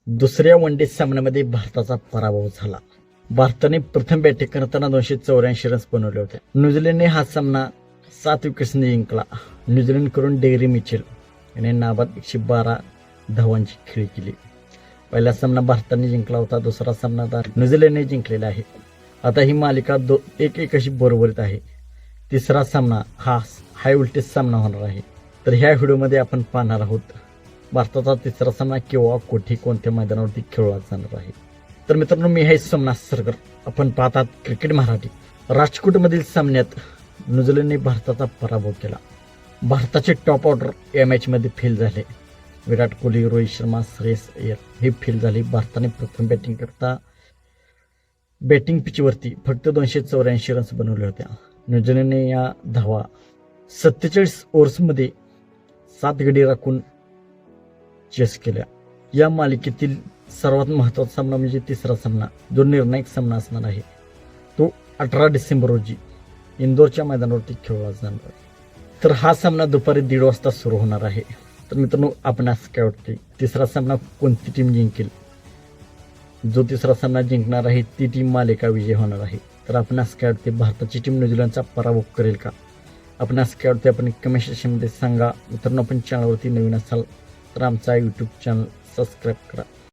दुसऱ्या वनडे सामन्यामध्ये भारताचा पराभव झाला. भारताने प्रथम बॅटिंग करताना 284 रन्स बनवले होते. न्यूझीलंडने हा सामना 7 विकेट्सने जिंकला. न्यूझीलंडकडून डेरी मिचेल याने नाबाद 112 धावांची खेळी केली. पहिला सामना भारताने जिंकला होता. दुसरा सामना न्यूझीलंडने जिंकलेला आहे. आता ही मालिका 1-1 अशी बरोबरीत आहे. तिसरा सामना हा हाय व्होल्टेज सामना होणार आहे. तर ह्या व्हिडिओमध्ये आपण पाहणार आहोत भारताचा तिसरा सामना केव्हा, कुठे, कोणत्या मैदानावरती खेळला जाणार आहे. तर मित्रांनो, मी आहे सोमनाथ सरगर. आपण पाहतात क्रिकेट मराठी. राजकोटमधील सामन्यात न्यूझीलंडने भारताचा पराभव केला. भारताचे टॉप ऑर्डर या मॅचमध्ये फेल झाले. विराट कोहली, रोहित शर्मा, श्रेयस अय्यर हे फेल झाले. भारताने प्रथम बॅटिंग करता बॅटिंग पिचवरती फक्त 284 रन्स बनवले होत्या. न्यूझीलंडने या धावा 47 ओव्हर्समध्ये 7 गडी राखून चेस केल्या. या मालिकेतील सर्वात महत्त्वाचा सामना म्हणजे तिसरा सामना, जो निर्णायक सामना असणार आहे. तो 18 डिसेंबर रोजी इंदोरच्या मैदानावरती खेळला जाणार आहे. तर हा सामना दुपारी 1:30 वाजता सुरू होणार आहे. तर मित्रांनो, आपणास काय वाटते, तिसरा सामना कोणती टीम जिंकेल? जो तिसरा सामना जिंकणार आहे ती टीम मालिका विजय होणार आहे. तर आपणास काय वाटते, भारताची टीम न्यूझीलंडचा पराभव करेल का? आपणास काय वाटते आपण कमेंट सेक्शनमध्ये सांगा. मित्रांनो, आपण चॅनलवरती नवीन असाल तर आमचा यूट्यूब चॅनल सबस्क्राईब करा.